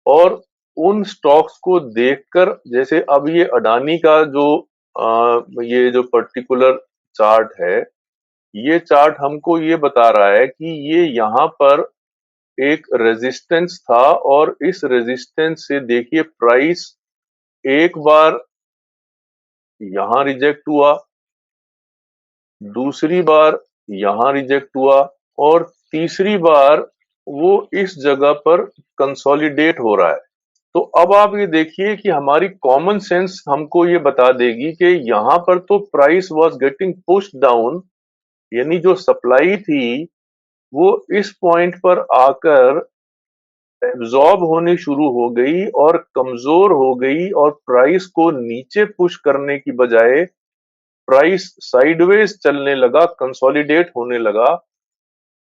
और उन स्टॉक्स को देखकर, जैसे अब ये अडानी का जो ये जो पर्टिकुलर चार्ट है, ये चार्ट हमको ये बता रहा है कि ये यहाँ पर एक रेजिस्टेंस था, और इस रेजिस्टेंस से देखिए प्राइस एक बार यहाँ रिजेक्ट हुआ, दूसरी बार यहाँ रिजेक्ट हुआ, और तीसरी बार वो इस जगह पर कंसोलिडेट हो रहा है। तो अब आप ये देखिए कि हमारी कॉमन सेंस हमको ये बता देगी कि यहाँ पर तो price was getting pushed down, यानी जो सप्लाई थी वो इस पॉइंट पर आकर एब्जॉर्ब होनी शुरू हो गई और कमजोर हो गई, और प्राइस को नीचे पुश करने की बजाय प्राइस साइडवेज चलने लगा, कंसोलिडेट होने लगा।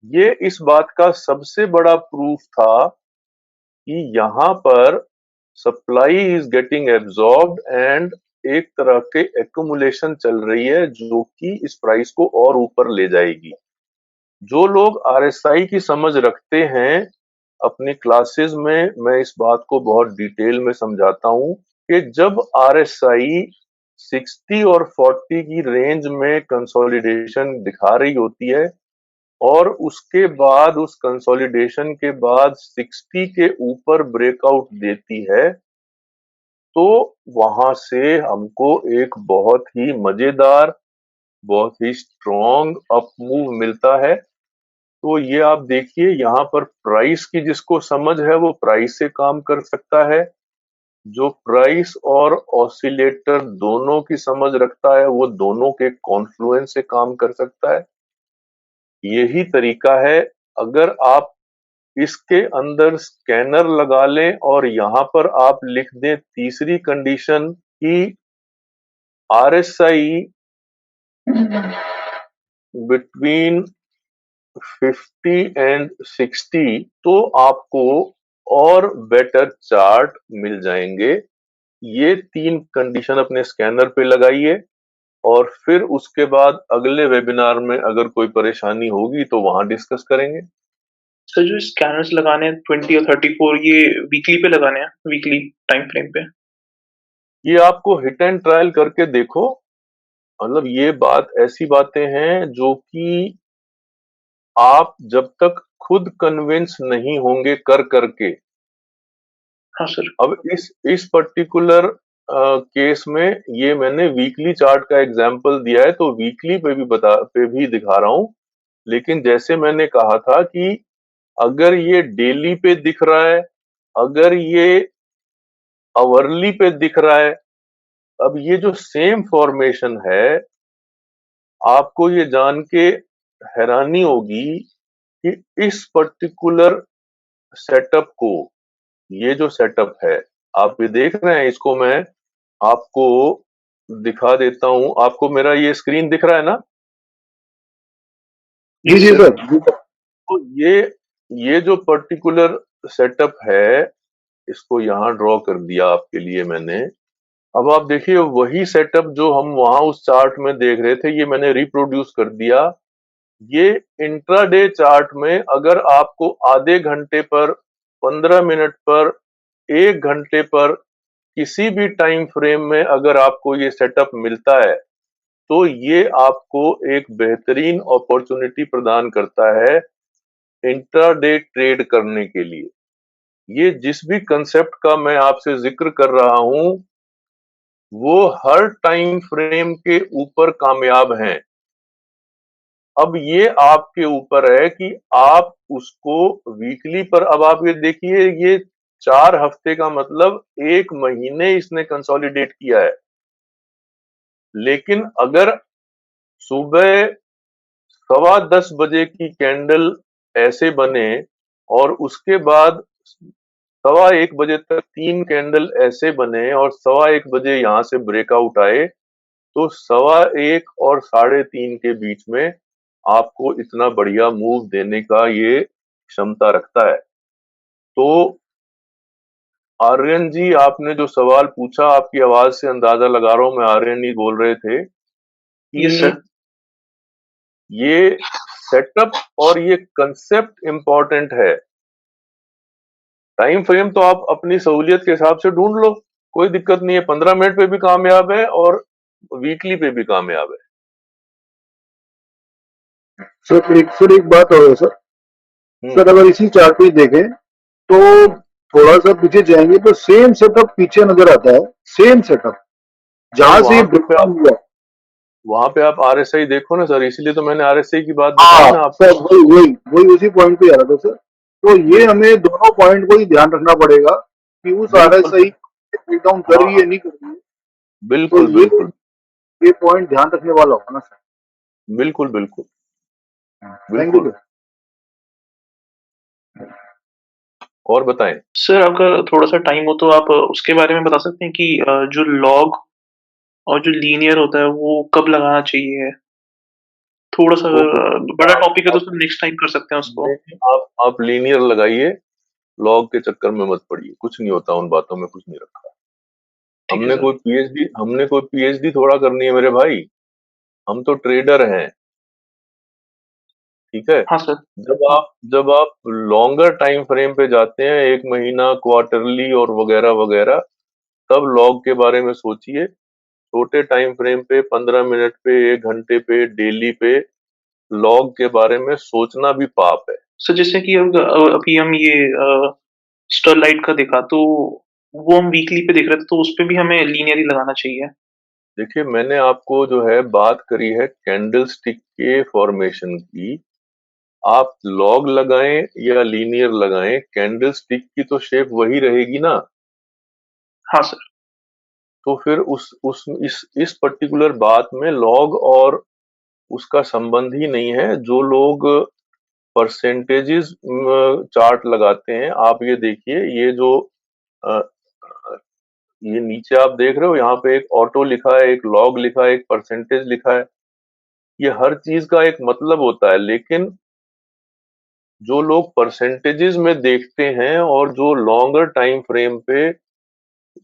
ये इस बात का सबसे बड़ा प्रूफ था कि यहाँ पर supply is getting absorbed, and एक तरह के एक्यूमुलेशन चल रही है जो कि इस प्राइस को और ऊपर ले जाएगी। जो लोग RSI की समझ रखते हैं, अपनी क्लासेस में मैं इस बात को बहुत डिटेल में समझाता हूं कि जब RSI 60 और 40 की रेंज में कंसोलिडेशन दिखा रही होती है, और उसके बाद उस कंसोलिडेशन के बाद 60 के ऊपर ब्रेकआउट देती है, तो वहां से हमको एक बहुत ही मजेदार, बहुत ही स्ट्रॉन्ग अप मूव मिलता है। तो ये आप देखिए, यहाँ पर प्राइस की जिसको समझ है वो प्राइस से काम कर सकता है, जो प्राइस और ऑसिलेटर दोनों की समझ रखता है वो दोनों के कॉन्फ्लुएंस से काम कर सकता है। यही तरीका है। अगर आप इसके अंदर स्कैनर लगा लें और यहाँ पर आप लिख दें तीसरी कंडीशन कि RSI बिटवीन 50 एंड 60, तो आपको और बेटर चार्ट मिल जाएंगे। ये 3 कंडीशन अपने स्कैनर पे लगाइए, और फिर उसके बाद अगले वेबिनार में अगर कोई परेशानी होगी तो वहां डिस्कस करेंगे। सर जो स्कैनर्स लगाने हैं 20 और 34, ये वीकली पे लगाने हैं, वीकली टाइम फ्रेम पे? ये आपको हिट एंड ट्रायल करके देखो, मतलब ये बात ऐसी बातें हैं जो कि आप जब तक खुद कन्विंस नहीं होंगे कर करके। हाँ सर। अब इस पर्टिकुलर केस में ये मैंने वीकली चार्ट का एग्जांपल दिया है, तो वीकली पे भी दिखा रहा हूं। लेकिन जैसे मैंने कहा था कि अगर ये डेली पे दिख रहा है, अगर ये आवरली पे दिख रहा है, अब ये जो सेम फॉर्मेशन है, आपको ये जान के हैरानी होगी कि इस पर्टिकुलर सेटअप को, ये जो सेटअप है आप ये देख रहे हैं, इसको मैं आपको दिखा देता हूं। आपको मेरा ये स्क्रीन दिख रहा है ना? जी जी सर, जी सर। तो ये जो पर्टिकुलर सेटअप है, इसको यहाँ ड्रॉ कर दिया आपके लिए मैंने। अब आप देखिए वही सेटअप जो हम वहां उस चार्ट में देख रहे थे, ये मैंने रिप्रोड्यूस कर दिया। ये इंट्राडे चार्ट में अगर आपको आधे घंटे पर, 15 मिनट पर, 1 घंटे पर, किसी भी टाइम फ्रेम में अगर आपको ये सेटअप मिलता है, तो ये आपको एक बेहतरीन अपॉर्चुनिटी प्रदान करता है इंट्राडे ट्रेड करने के लिए। ये जिस भी कंसेप्ट का मैं आपसे जिक्र कर रहा हूं, वो हर टाइम फ्रेम के ऊपर कामयाब हैं। अब ये आपके ऊपर है कि आप उसको वीकली पर, अब आप ये देखिए, ये 4 हफ्ते का मतलब 1 महीने इसने कंसोलिडेट किया है। लेकिन अगर सुबह 10:15 बजे की कैंडल ऐसे बने और उसके बाद 1:15 बजे तक 3 कैंडल ऐसे बने और 1:15 बजे यहाँ से ब्रेकआउट आए, तो 1:15 और 3:30 के बीच में आपको इतना बढ़िया मूव देने का ये क्षमता रखता है। तो आर्यन जी, आपने जो सवाल पूछा, आपकी आवाज से अंदाजा लगा रहा हूं मैं, आर्यन जी बोल रहे थे यस कि सर। ये सेटअप और ये कंसेप्ट इंपॉर्टेंट है। टाइम फ्रेम तो आप अपनी सहूलियत के हिसाब से ढूंढ लो, कोई दिक्कत नहीं है। 15 मिनट पे भी कामयाब है और वीकली पे भी कामयाब है। सर एक बात और है सर। सर अगर इसी चार्ट पे देखें तो थोड़ा सा पीछे जाएंगे तो सेम सेटअप पीछे नजर आता है, सेम सेटअप जहां से ब्रेकडाउन हुआ। वहां पे आप आरएसआई देखो ना सर, इसीलिए तो मैंने आरएसआई की बात हाँ बताई ना आपको। सर, वही वही वही उसी पॉइंट पे आ रहा था सर। तो ये हमें दोनों पॉइंट को ही ध्यान रखना पड़ेगा कि उस बिल्कुल आरएसआई ब्रेकडाउन कर रही हाँ, है नहीं कर रही है। तो बिल्कुल बिल्कुल ये पॉइंट ध्यान रखने वाला होगा ना सर। बिल्कुल बिल्कुल थैंक यू बिल्कुल। सर। और बताएं। सर अगर थोड़ा सा टाइम हो तो आप उसके बारे में बता सकते हैं कि जो लॉग और जो लीनियर होता है वो कब लगाना चाहिए? थोड़ा सा तो अगर बड़ा आप, टॉपिक है तो आप, सर नेक्स्ट टाइम कर सकते हैं उसको। नहीं, आप लीनियर लगाइए, लॉग के चक्कर में मत पड़िए, कुछ नहीं होता, उन बातों में कुछ नहीं रखा। ठीक है सर। हमने कोई पीएचडी थोड़ा करनी है मेरे भाई, हम तो ट्रेडर हैं, ठीक है। हाँ सर। जब आप लॉन्गर टाइम फ्रेम पे जाते हैं, 1 महीना, क्वार्टरली और वगैरह वगैरह, तब लॉग के बारे में सोचिए। छोटे टाइम फ्रेम पे, 15 मिनट पे, 1 घंटे पे, डेली पे लॉग के बारे में सोचना भी पाप है। सर जैसे कि अभी हम ये स्टरलाइट का देखा तो वो हम वीकली पे देख रहे थे तो उस पे भी हमें लीनियर ही लगाना चाहिए। देखिए, मैंने आपको जो है बात करी है कैंडल स्टिक के फॉर्मेशन की। आप लॉग लगाएं या लीनियर लगाएं, कैंडल स्टिक की तो शेप वही रहेगी ना। हाँ सर। तो फिर उस इस पर्टिकुलर बात में लॉग और उसका संबंध ही नहीं है। जो लोग परसेंटेजेस चार्ट लगाते हैं, आप ये देखिए, ये जो अ, ये नीचे आप देख रहे हो, यहाँ पे एक ऑटो लिखा है, एक लॉग लिखा है, एक परसेंटेज लिखा है। ये हर चीज का एक मतलब होता है, लेकिन जो लोग परसेंटेजेस में देखते हैं और जो लॉन्गर टाइम फ्रेम पे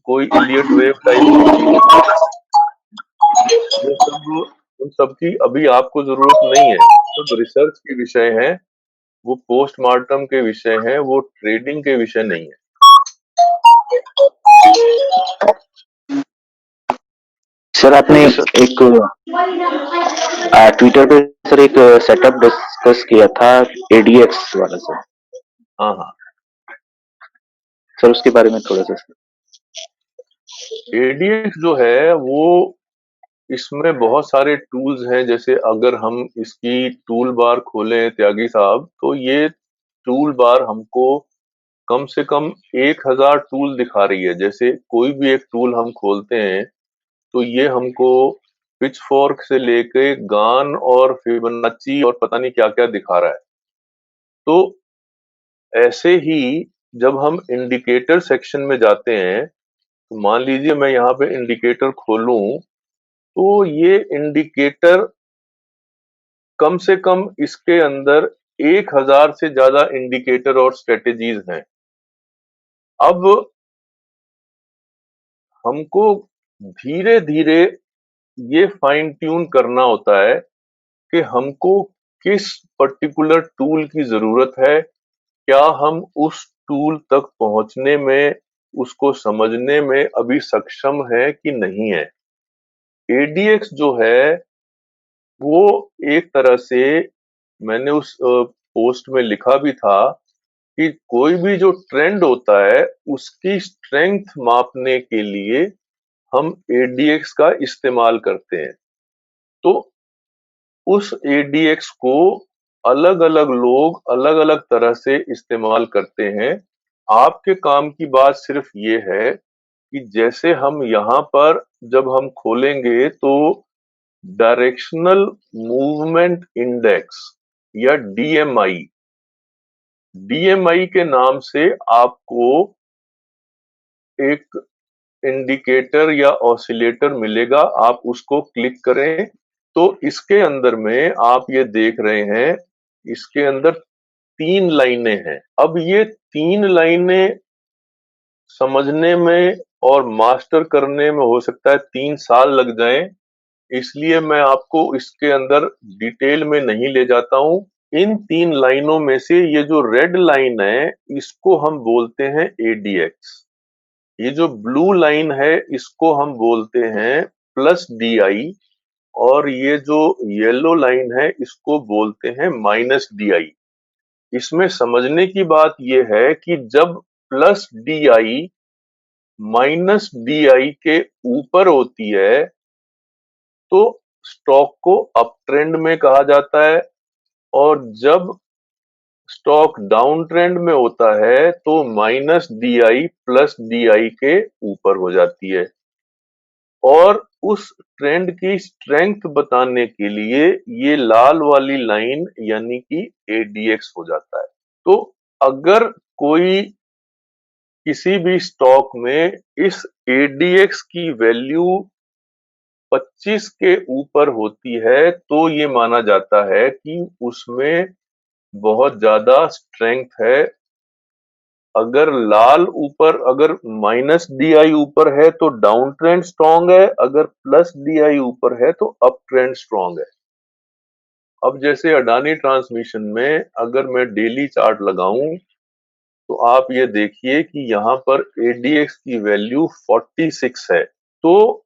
कोई इलियट वेव टाइप की चीज, ये सब, उन सब की अभी आपको जरूरत नहीं है। सब रिसर्च के विषय हैं, वो पोस्टमार्टम के विषय हैं, वो ट्रेडिंग के विषय नहीं है। सर आपने ओके सर। एक ट्विटर पे सर एक सेटअप डिस्कस किया था एडीएक्स वाला सर। हाँ हाँ, सर उसके बारे में थोड़ा सा सर। एडीएक्स जो है वो, इसमें बहुत सारे टूल्स हैं। जैसे अगर हम इसकी टूल बार खोलें त्यागी साहब, तो ये टूल बार हमको कम से कम 1000 टूल दिखा रही है। जैसे कोई भी एक टूल हम खोलते हैं तो ये हमको पिच फॉर्क से लेके गान और फिबोनाची और पता नहीं क्या क्या दिखा रहा है। तो ऐसे ही जब हम इंडिकेटर सेक्शन में जाते हैं, तो मान लीजिए मैं यहाँ पे इंडिकेटर खोलूं, तो ये इंडिकेटर कम से कम इसके अंदर 1000 से ज्यादा इंडिकेटर और स्ट्रेटेजीज हैं। अब हमको धीरे धीरे ये फाइन ट्यून करना होता है कि हमको किस पर्टिकुलर टूल की जरूरत है, क्या हम उस टूल तक पहुंचने में, उसको समझने में अभी सक्षम है कि नहीं है। एडीएक्स जो है वो एक तरह से, मैंने उस पोस्ट में लिखा भी था कि कोई भी जो ट्रेंड होता है उसकी स्ट्रेंथ मापने के लिए हम एडीएक्स का इस्तेमाल करते हैं। तो उस एडीएक्स को अलग अलग लोग अलग अलग तरह से इस्तेमाल करते हैं। आपके काम की बात सिर्फ ये है कि जैसे हम यहाँ पर जब हम खोलेंगे तो डायरेक्शनल मूवमेंट इंडेक्स या डीएमआई, डीएमआई के नाम से आपको एक इंडिकेटर या ऑसिलेटर मिलेगा, आप उसको क्लिक करें तो इसके अंदर में आप ये देख रहे हैं, इसके अंदर 3 लाइनें हैं। अब ये 3 लाइनें समझने में और मास्टर करने में हो सकता है 3 साल लग जाएं, इसलिए मैं आपको इसके अंदर डिटेल में नहीं ले जाता हूं। इन 3 लाइनों में से ये जो रेड लाइन है, इसको हम बोलते हैं ADX। ये जो ब्लू लाइन है, इसको हम बोलते हैं प्लस DI, और ये जो येलो लाइन है, इसको बोलते हैं माइनस DI। इसमें समझने की बात यह है कि जब प्लस DI माइनस DI के ऊपर होती है तो स्टॉक को अप ट्रेंड में कहा जाता है, और जब स्टॉक डाउन ट्रेंड में होता है तो माइनस DI प्लस DI के ऊपर हो जाती है। और उस ट्रेंड की स्ट्रेंथ बताने के लिए ये लाल वाली लाइन यानी कि ADX हो जाता है। तो अगर कोई किसी भी स्टॉक में इस ADX की वैल्यू 25 के ऊपर होती है तो ये माना जाता है कि उसमें बहुत ज्यादा स्ट्रेंथ है। अगर लाल ऊपर, अगर माइनस DI ऊपर है तो डाउन ट्रेंड स्ट्रांग है, अगर प्लस DI ऊपर है तो अप ट्रेंड स्ट्रांग है। अब जैसे अडानी ट्रांसमिशन में अगर मैं डेली चार्ट लगाऊं तो आप ये देखिए कि यहाँ पर ADX की वैल्यू 46 है। तो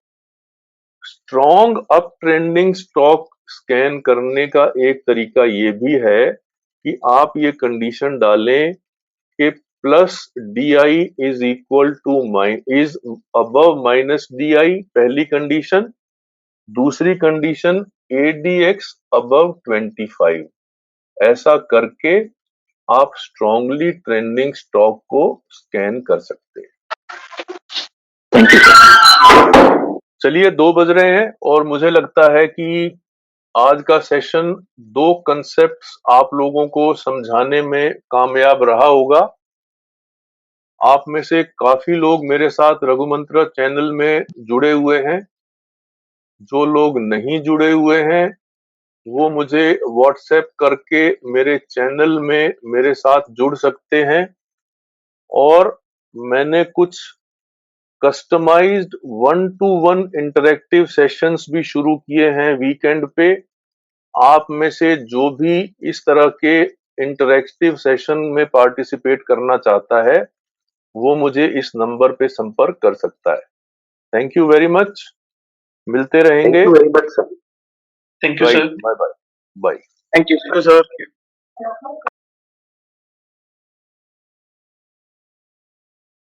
strong up trending stock scan करने का एक तरीका ये भी है कि आप ये कंडीशन डालें कि plus DI is equal two is above minus DI, पहली कंडीशन। दूसरी कंडीशन ADX अबव 25। ऐसा करके आप स्ट्रांगली ट्रेंडिंग स्टॉक को स्कैन कर सकते हैं। Thank you sir. चलिए 2 बज रहे हैं और मुझे लगता है कि आज का सेशन 2 कंसेप्ट्स आप लोगों को समझाने में कामयाब रहा होगा। आप में से काफी लोग मेरे साथ रघुमंत्र चैनल में जुड़े हुए हैं। जो लोग नहीं जुड़े हुए हैं वो मुझे व्हाट्सएप करके मेरे चैनल में मेरे साथ जुड़ सकते हैं। और मैंने कुछ कस्टमाइज्ड 1-to-1 इंटरैक्टिव सेशंस भी शुरू किए हैं वीकेंड पे। आप में से जो भी इस तरह के इंटरैक्टिव सेशन में पार्टिसिपेट करना चाहता है वो मुझे इस नंबर पे संपर्क कर सकता है। थैंक यू वेरी मच, मिलते थैंक रहेंगे। You very much sir. Thank you right, sir. Bye bye bye. Thank you sir.